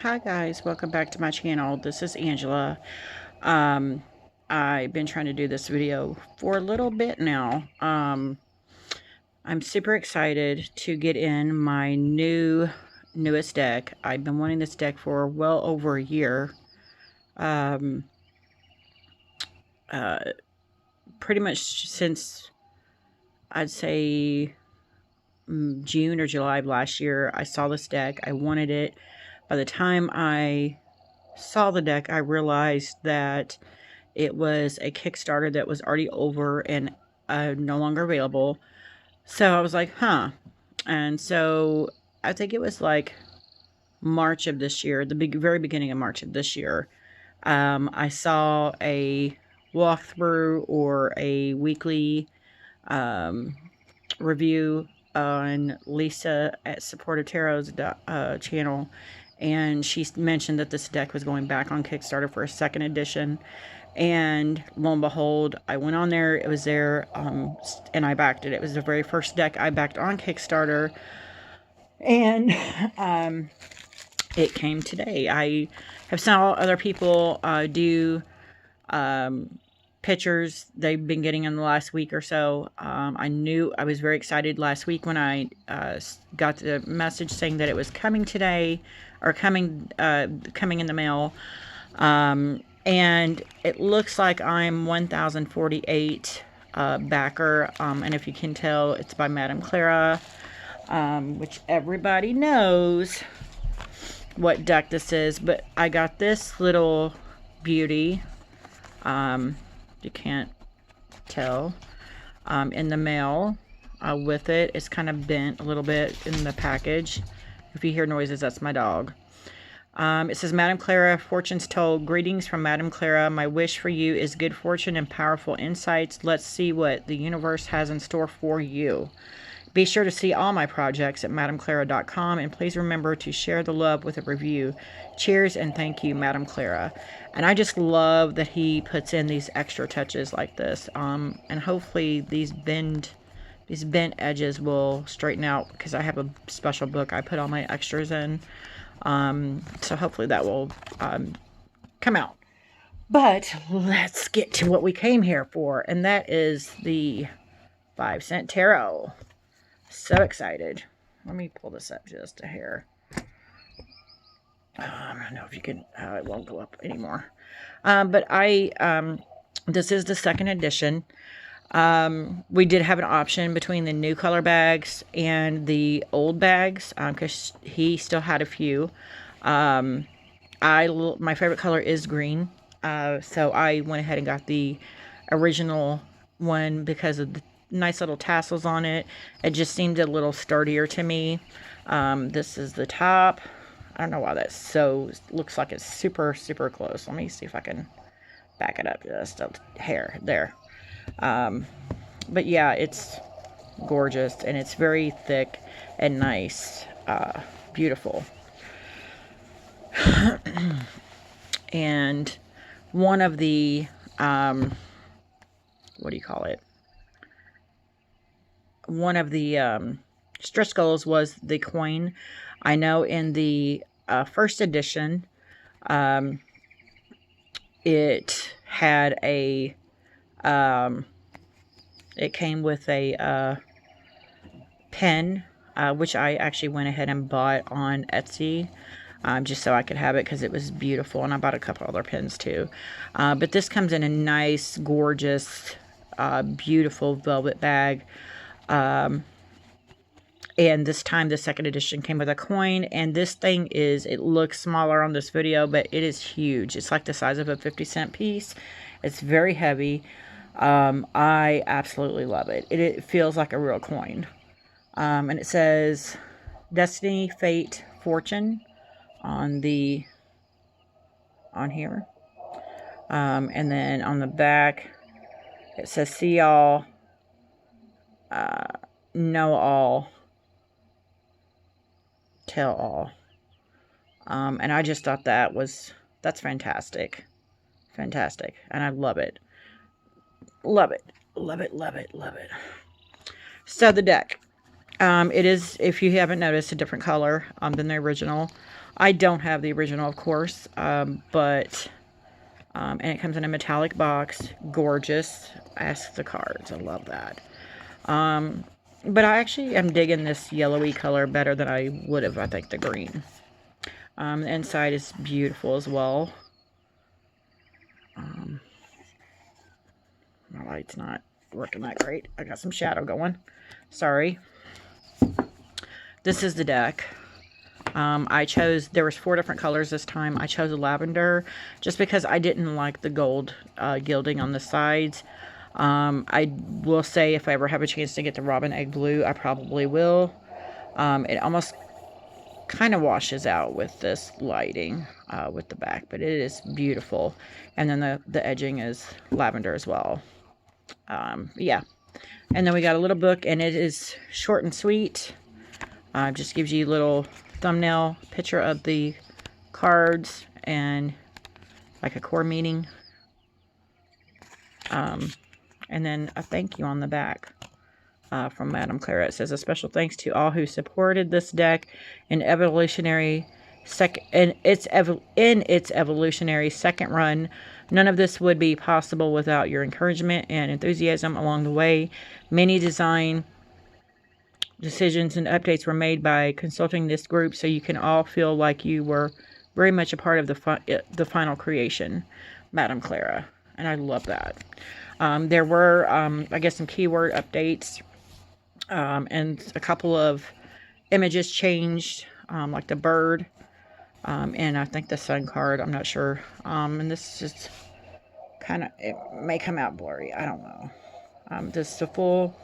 Hi guys, welcome back to my channel. This is Angela. Um, I've been trying to do this video for a little bit now. I'm super excited to get in my newest deck. I've been wanting this deck for well over a year. Um, uh, Pretty much since I'd say June or July of last year, I saw this deck. I wanted it. By the time I saw the deck, I realized that it was a Kickstarter that was already over and no longer available. So I was like, huh. And so I think it was like March of this year, the very beginning of March of this year. I saw a walkthrough or a weekly um, review on Lisa at Supportive Tarot's channel, and she mentioned that this deck was going back on Kickstarter for a second edition. And lo and behold, I went on there, it was there, and I backed it. It was the very first deck I backed on Kickstarter, and it came today. I have seen other people do pictures they've been getting in the last week or so. I was very excited last week when I got the message saying that it was coming today, or coming in the mail. And it looks like I'm 1048 backer, and if you can tell, it's by Madame Clara, which everybody knows what deck this is. But I got this little beauty, you can't tell, in the mail with it. It's kind of bent a little bit in the package. If you hear noises, that's my dog. It says, Madame Clara, fortunes told. Greetings from Madame Clara. My wish for you is good fortune and powerful insights. Let's see what the universe has in store for you. Be sure to see all my projects at madameclara.com, and please remember to share the love with a review. Cheers and thank you, Madame Clara. And I just love that he puts in these extra touches like this. And hopefully these bent edges will straighten out, because I have a special book I put all my extras in. So hopefully that will come out. But let's get to what we came here for, and that is the 5-cent tarot. So excited. Let me pull this up just a hair. I don't know if you can, it won't go up anymore. But this is the second edition. We did have an option between the new color bags and the old bags, because he still had a few. My favorite color is green, so I went ahead and got the original one because of the nice little tassels on it. It just seemed a little sturdier to me. This is the top. I don't know why that looks like it's super close. Let me see if I can back it up just a hair there. But yeah, it's gorgeous, and it's very thick and nice, beautiful. And one of the what do you call it? One of the stretch goals was the coin. I know in the first edition, it had a it came with a pen, which I actually went ahead and bought on Etsy, just so I could have it because it was beautiful, and I bought a couple other pens too. But this comes in a nice, gorgeous, beautiful velvet bag. And this time the second edition came with a coin, and this thing it looks smaller on this video, but it is huge. It's like the size of a 50-cent piece. It's very heavy. I absolutely love it. It feels like a real coin. And it says Destiny, Fate, Fortune on here. And then on the back it says see all, know all, tell all. And I just thought that's fantastic. Fantastic. And I love it. Love it. Love it, love it, love it. So the deck. It is, if you haven't noticed, a different color than the original. I don't have the original, of course, and it comes in a metallic box. Gorgeous. Ask the cards. I love that. But I actually am digging this yellowy color better than I would have, I think, the green. The inside is beautiful as well. My light's not working that great. I got some shadow going. Sorry. This is the deck. There was 4 different colors this time. I chose a lavender just because I didn't like the gold gilding on the sides. I will say if I ever have a chance to get the Robin Egg Blue, I probably will. It almost kind of washes out with this lighting with the back, but it is beautiful. And then the edging is lavender as well. Yeah. And then we got a little book, and it is short and sweet. Just gives you a little thumbnail picture of the cards and like a core meeting. And then a thank you on the back from Madame Clara. It says, a special thanks to all who supported this deck in its evolutionary second run. None of this would be possible without your encouragement and enthusiasm along the way. Many design decisions and updates were made by consulting this group, so you can all feel like you were very much a part of the final creation, Madame Clara. And I love that. There were, I guess, some keyword updates, and a couple of images changed, like the bird, and I think the sun card. I'm not sure. And this is just kind of, it may come out blurry. I don't know. This is the full.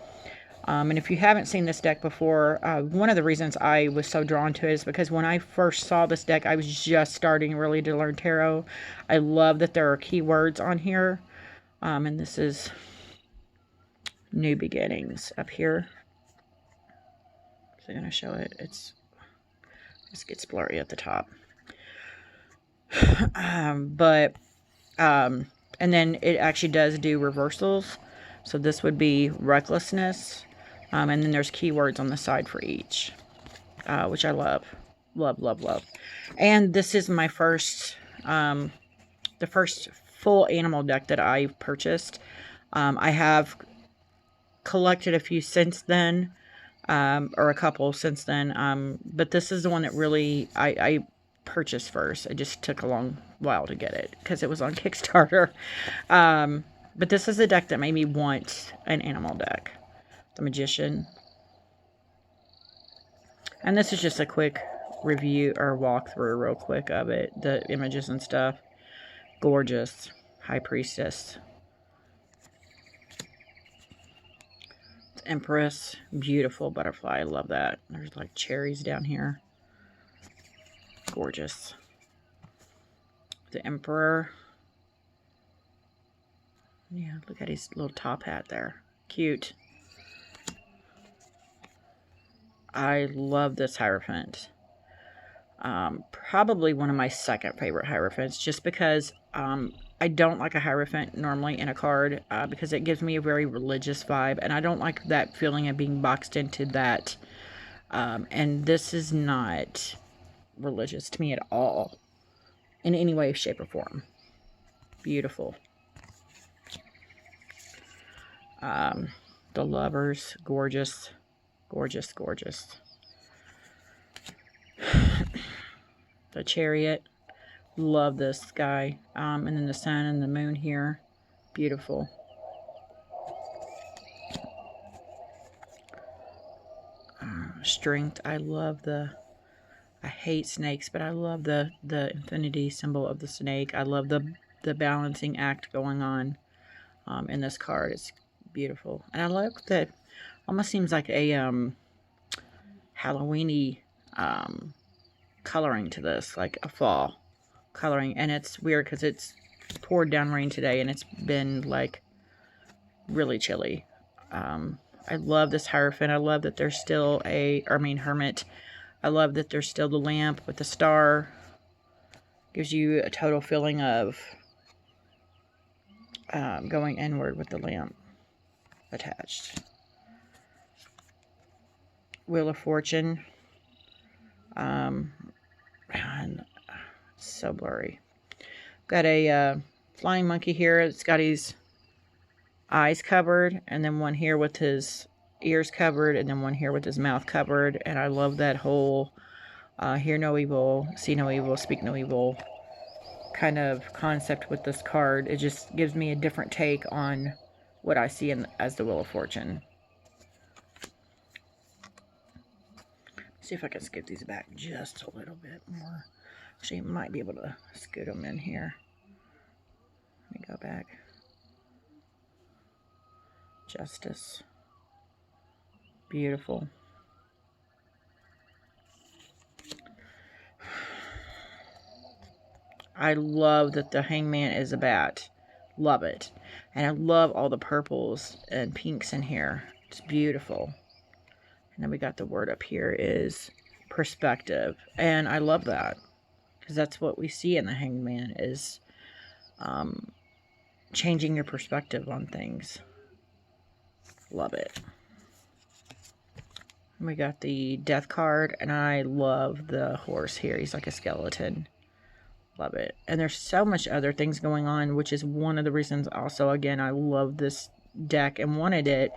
And if you haven't seen this deck before, one of the reasons I was so drawn to it is because when I first saw this deck, I was just starting really to learn tarot. I love that there are keywords on here. And this is New Beginnings up here. So I'm going to show it. It gets blurry at the top. And then it actually does do reversals. So this would be recklessness. And then there's keywords on the side for each, which I love. Love, love, love. And this is my first, the first full animal deck that I purchased. I have collected a few since then, or a couple since then. But this is the one that really I purchased first. It just took a long while to get it because it was on Kickstarter. But this is a deck that made me want an animal deck. The Magician. And this is just a quick review or walkthrough real quick of it. The images and stuff. Gorgeous. High Priestess. Empress. Beautiful butterfly. I love that. There's like cherries down here. Gorgeous. The Emperor. Yeah, look at his little top hat there. Cute. I love this Hierophant. Probably one of my second favorite Hierophants, just because I don't like a Hierophant normally in a card because it gives me a very religious vibe, and I don't like that feeling of being boxed into that. And this is not religious to me at all, in any way, shape, or form. Beautiful. The Lovers, gorgeous. Gorgeous, gorgeous. The Chariot. Love this guy. And then the sun and the moon here. Beautiful. Strength. I love I hate snakes, but I love the infinity symbol of the snake. I love the balancing act going on in this card. It's beautiful. And I like that. Almost seems like a Halloween-y coloring to this, like a fall coloring. And it's weird because it's poured down rain today and it's been like really chilly. I love this Hierophant. I love that there's still Hermit. I love that there's still the lamp with the star. Gives you a total feeling of going inward with the lamp attached. Wheel of Fortune. And it's so blurry. Got a flying monkey here. It's got his eyes covered, and then one here with his ears covered, and then one here with his mouth covered. And I love that whole hear no evil, see no evil, speak no evil kind of concept with this card. It just gives me a different take on what I see as the Wheel of Fortune. See if I can scoot these back just a little bit more. Actually, might be able to scoot them in here. Let me go back. Justice. Beautiful. I love that the Hangman is a bat. Love it. And I love all the purples and pinks in here. It's beautiful. And then we got the word up here is perspective. And I love that. Because that's what we see in the Hangman is changing your perspective on things. Love it. And we got the death card. And I love the horse here. He's like a skeleton. Love it. And there's so much other things going on, which is one of the reasons also, again, I love this deck and wanted it,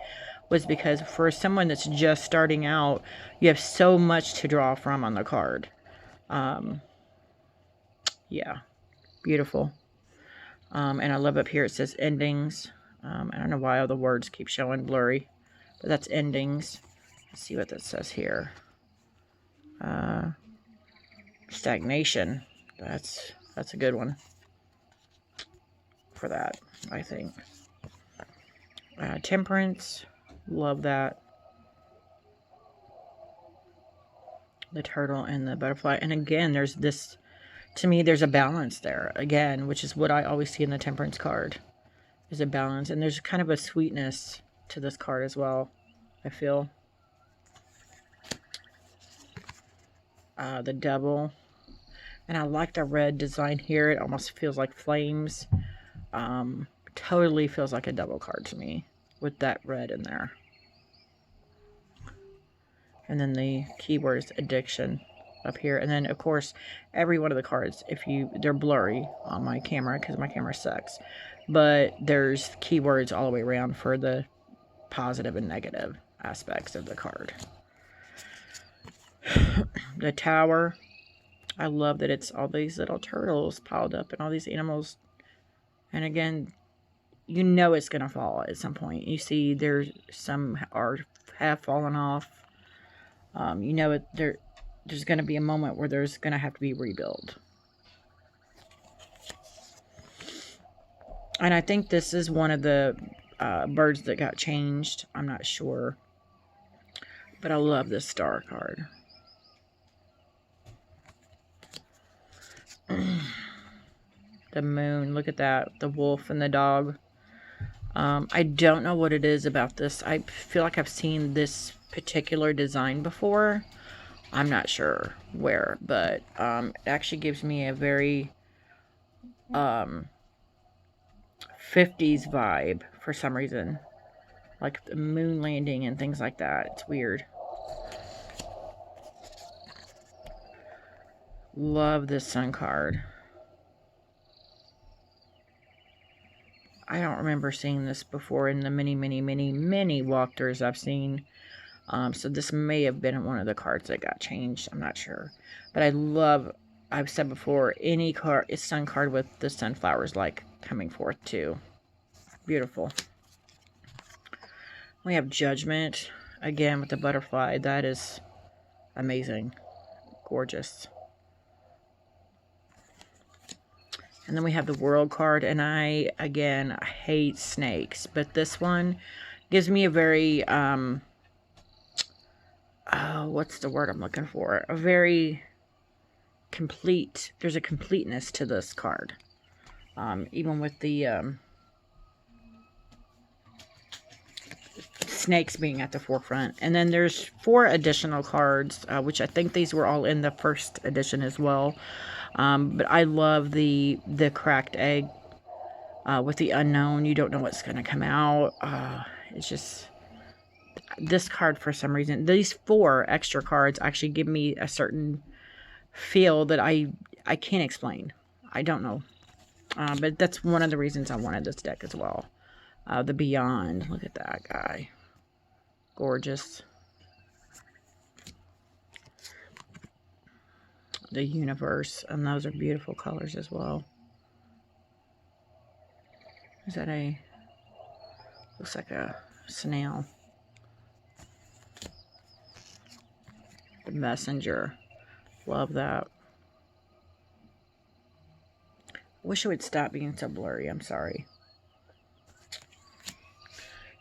was because for someone that's just starting out, you have so much to draw from on the card. Yeah, beautiful. And I love up here it says endings. I don't know why all the words keep showing blurry, but that's endings. Let's see what that says here. Stagnation. That's a good one for that, I think. Temperance. Love that. The turtle and the butterfly. And again, there's this, to me, there's a balance there, again, which is what I always see in the temperance card. There's a balance. And there's kind of a sweetness to this card as well, I feel. The devil. And I like the red design here. It almost feels like flames. Totally feels like a devil card to me with that red in there. And then the keyword is addiction up here. And then, of course, every one of the cards, they're blurry on my camera because my camera sucks. But there's keywords all the way around for the positive and negative aspects of the card. The tower. I love that it's all these little turtles piled up and all these animals. And again, you know it's going to fall at some point. You see there's some have fallen off. You know there's going to be a moment where there's going to have to be rebuild. And I think this is one of the birds that got changed. I'm not sure. But I love this star card. The moon, look at that, the wolf and the dog. I don't know what it is about this. I feel like I've seen this particular design before. I'm not sure where, but it actually gives me a very 50s vibe for some reason. Like the moon landing and things like that. It's weird. Love this sun card. I don't remember seeing this before in the many walkthroughs I've seen. So this may have been one of the cards that got changed. I'm not sure. But I love, I've said before, any sun card with the sunflowers like coming forth too. Beautiful. We have Judgment. Again with the butterfly. That is amazing. Gorgeous. And then we have the World card, and I hate snakes, but this one gives me a very, what's the word I'm looking for? A very complete, there's a completeness to this card. Even with the snakes being at the forefront. And then there's 4 additional cards, which I think these were all in the first edition as well. But I love the cracked egg with the unknown. You don't know what's going to come out. It's just, this card for some reason, these 4 extra cards actually give me a certain feel that I can't explain. I don't know. But that's one of the reasons I wanted this deck as well. The Beyond. Look at that guy. Gorgeous. The Universe. And those are beautiful colors as well. Is that a... Looks like a snail. The Messenger. Love that. Wish it would stop being so blurry. I'm sorry.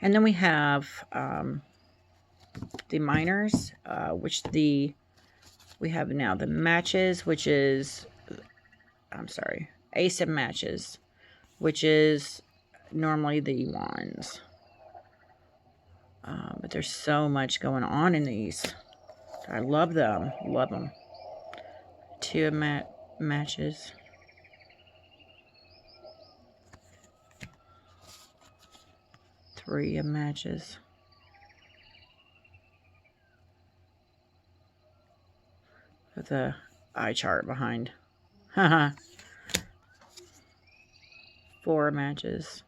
And then we have the minors, which we have now the matches, which is, I'm sorry, Ace of Matches, which is normally the wands. But there's so much going on in these. I love them. Love them. 2 of matches. 3 of matches. With the eye chart behind. Haha. 4 matches.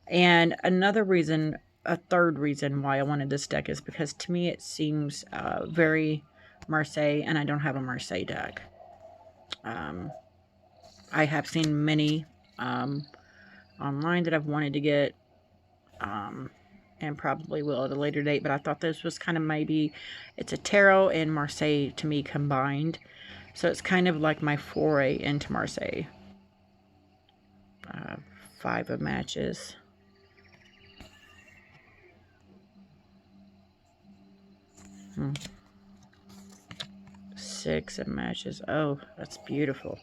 And another reason, a third reason why I wanted this deck is because to me it seems very Marseille, and I don't have a Marseille deck. I have seen many online that I've wanted to get, and probably will at a later date, but I thought this was kind of maybe, it's a tarot and Marseille to me combined, so it's kind of like my foray into Marseille. 5 of matches. Hmm. 6 of matches. Oh, that's beautiful.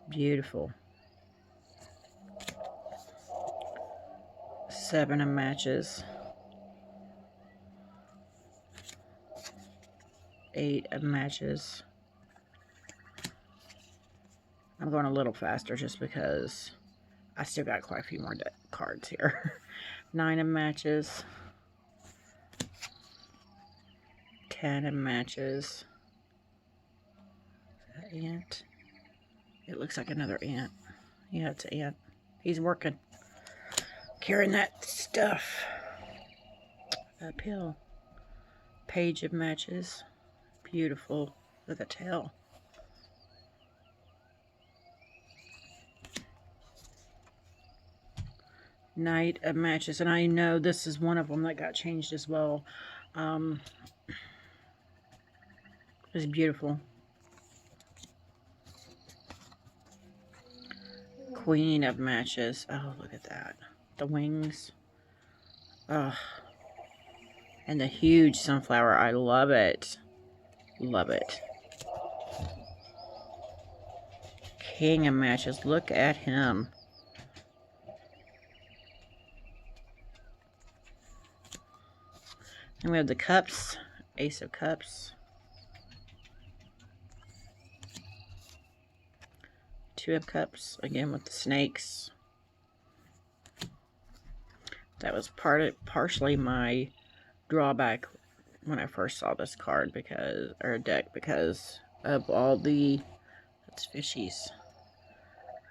Beautiful. 7 of matches. 8 of matches. I'm going a little faster just because I still got quite a few more cards here. 9 of matches. 10 of matches. Is that ant? It looks like another ant. Yeah, it's an ant. He's working. Carrying that stuff uphill. Page of matches. Beautiful with a tail. Knight of matches. And I know this is one of them that got changed as well. It's beautiful. Queen of matches. Oh, look at that. The wings. Oh. And the huge sunflower. I love it. Love it. King of matches. Look at him. And we have the cups. Ace of Cups. 2 of Cups. Again with the snakes. That was partially my drawback when I first saw this card deck because of all the, that's fishies.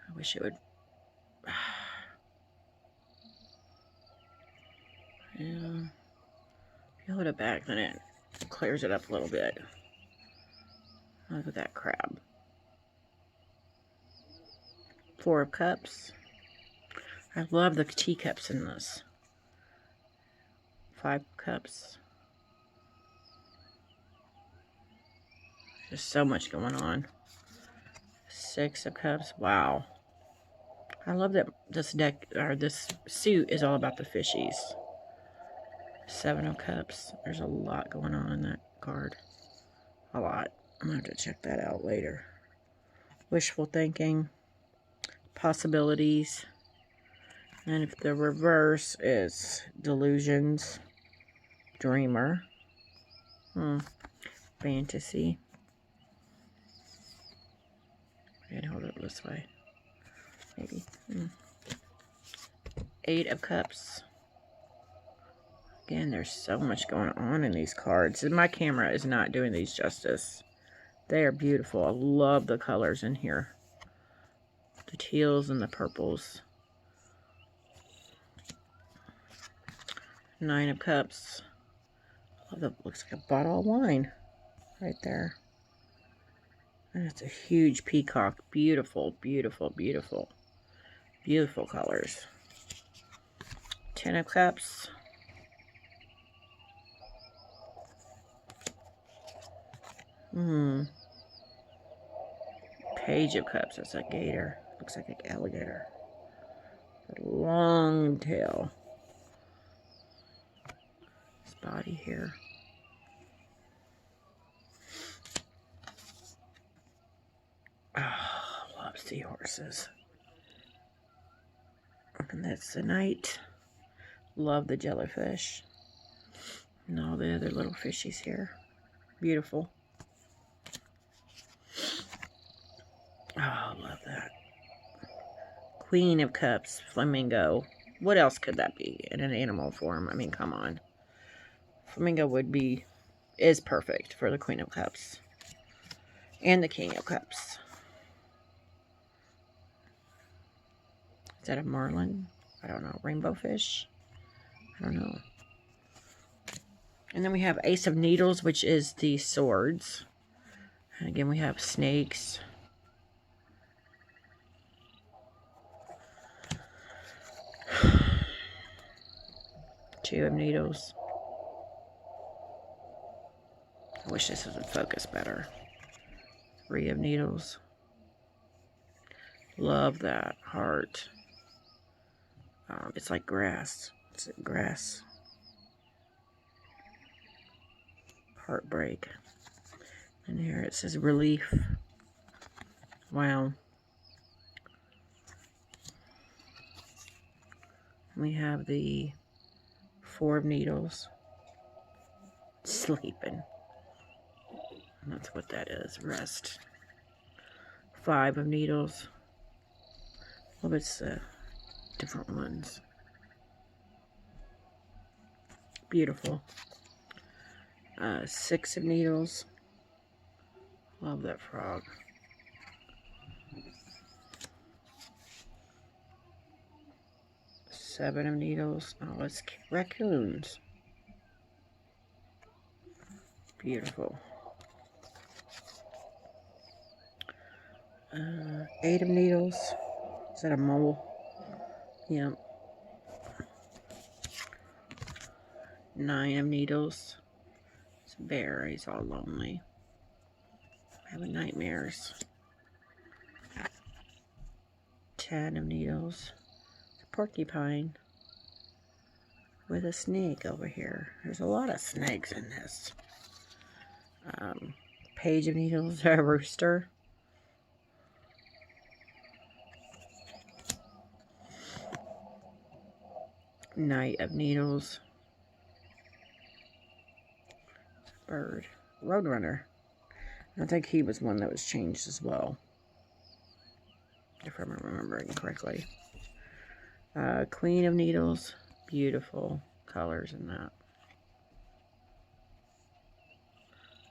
I wish it would, yeah, peel it back, then it clears it up a little bit. Look at that crab. 4 of Cups. I love the teacups in this. 5 cups. There's so much going on. 6 of Cups. Wow. I love that this deck, or this suit, is all about the fishies. 7 of Cups. There's a lot going on in that card. A lot. I'm going to have to check that out later. Wishful thinking. Possibilities. And if the reverse is delusions. Dreamer. Fantasy. And hold it this way. Maybe. 8 of Cups. Again, there's so much going on in these cards. My camera is not doing these justice. They are beautiful. I love the colors in here. The teals and the purples. 9 of Cups. Oh, that looks like a bottle of wine right there. And it's a huge peacock. Beautiful, beautiful, beautiful. Beautiful colors. 10 of Cups. Page of Cups. That's a gator. Looks like an alligator. A long tail. His body here. Oh, love seahorses. And that's the Knight. Love the jellyfish. And all the other little fishies here. Beautiful. Oh, love that. Queen of Cups, flamingo. What else could that be in an animal form? I mean, come on. Flamingo is perfect for the Queen of Cups. And the King of Cups. Is that a marlin? I don't know. Rainbow fish? I don't know. And then we have Ace of Needles, which is the swords. And again, we have snakes. Two of Needles. I wish this would focus better. 3 of Needles. Love that heart. It's like grass. It's grass. Heartbreak. And here it says relief. Wow. We have the 4 of Needles. Sleeping. That's what that is. Rest. 5 of Needles. Well, it's different ones. Beautiful. 6 of Needles. Love that frog. 7 of Needles. Oh, it's raccoons. Beautiful. 8 of Needles. Is that a mole? Yep. 9 of Needles. It's a bear. He's all lonely. Having nightmares. 10 of Needles. It's a porcupine. With a snake over here. There's a lot of snakes in this. Page of Needles. A rooster. Knight of Needles. Bird. Roadrunner. I think he was one that was changed as well. If I'm remembering correctly. Queen of Needles. Beautiful colors in that.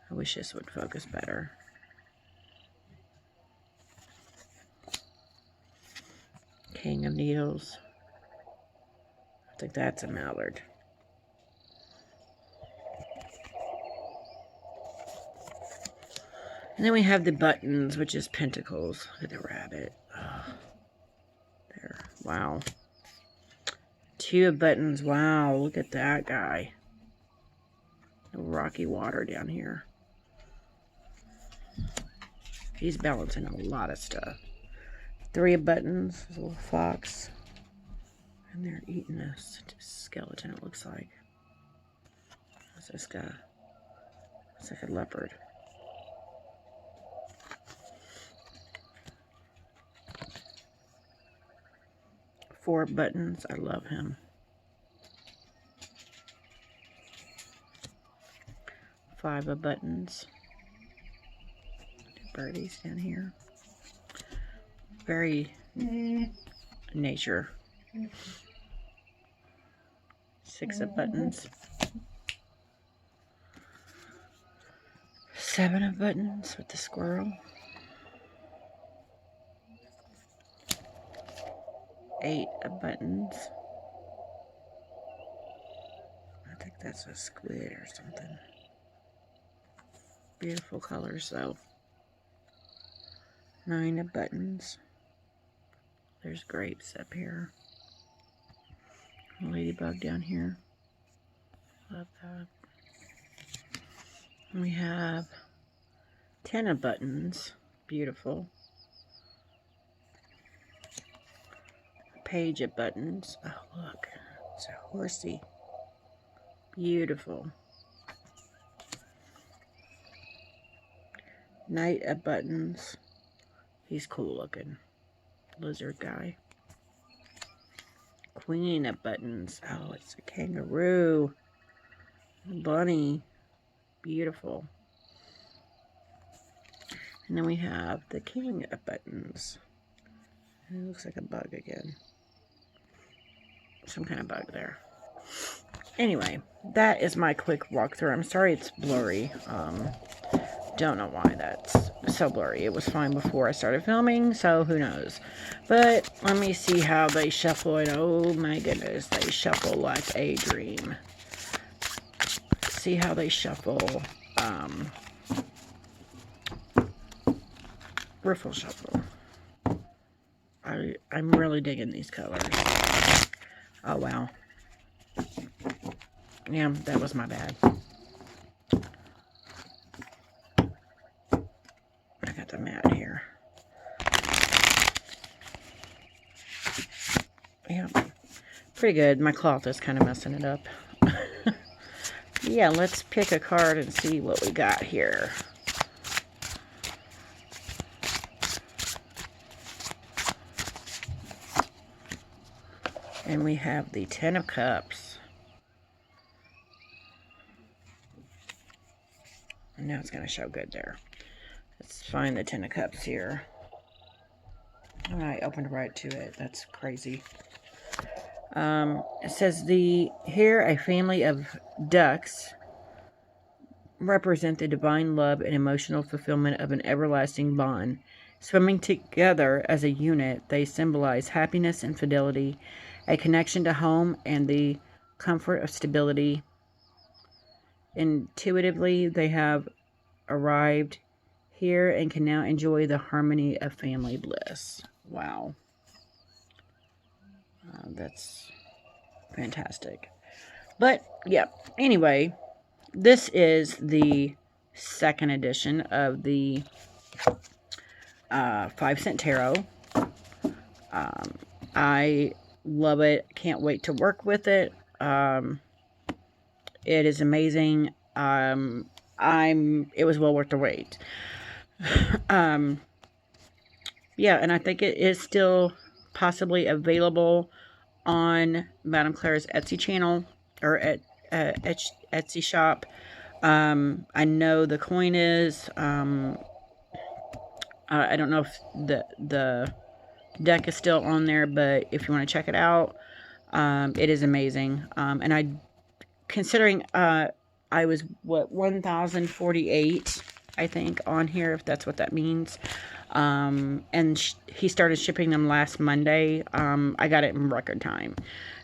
I wish this would focus better. King of Needles. I think that's a mallard. And then we have the buttons, which is pentacles. Look at the rabbit. Oh, there. Wow. 2 of buttons. Wow, look at that guy. No rocky water down here. He's balancing a lot of stuff. 3 of buttons. There's a little fox. And they're eating a skeleton, it looks like. What's this guy? It's like a leopard. 4 buttons. I love him. 5 of buttons. Birdies down here. Very nature. 6 of buttons. 7 of buttons with the squirrel. 8 of buttons. I think that's a squid or something. Beautiful colors though. 9 of buttons. There's grapes up here. A ladybug down here. Love that. And we have 10 of buttons. Beautiful. A page of buttons. Oh, look. It's a horsey. Beautiful. Knight of buttons. He's cool looking. Lizard guy. Queen of buttons. Oh, it's a kangaroo. Bunny. Beautiful. And then we have the king of buttons. It looks like a bug again. Some kind of bug there. Anyway, that is my quick walkthrough. I'm sorry it's blurry. Don't know why that's so blurry. It was fine before I started filming, so who knows. But let me see how they shuffle it. Oh my goodness, they shuffle like a dream. See how they shuffle. Riffle shuffle. I'm really digging these colors. Oh wow. Yeah, that was my bad. I got the mat here. Yeah, pretty good. My cloth is kind of messing it up. Yeah, let's pick a card and see what we got here. And we have the 10 of Cups. And now it's going to show good there. Let's find the 10 of Cups here. Oh, I opened right to it. That's crazy. It says, here a family of ducks represent the divine love and emotional fulfillment of an everlasting bond. Swimming together as a unit, they symbolize happiness and fidelity, a connection to home and the comfort of stability. Intuitively, they have arrived here and can now enjoy the harmony of family bliss. Wow. That's fantastic. But, yeah, anyway, this is the second edition of the 5-cent tarot. I love it. Can't wait to work with it. It is amazing. It was well worth the wait. Yeah, and I think it is still possibly available on Madame Claira's Etsy channel or at Etsy shop. I know the coin is. I don't know if the deck is still on there, but if you want to check it out, it is amazing. And considering I was 1,048, I think, on here, if that's what that means. And he started shipping them last Monday. I got it in record time.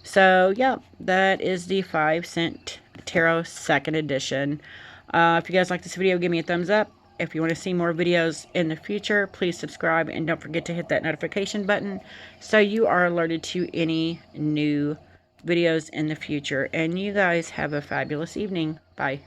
So, yeah, that is the 5-cent tarot 2nd edition. If you guys like this video, give me a thumbs up. If you want to see more videos in the future, please subscribe and don't forget to hit that notification button so you are alerted to any new videos in the future. And you guys have a fabulous evening. Bye.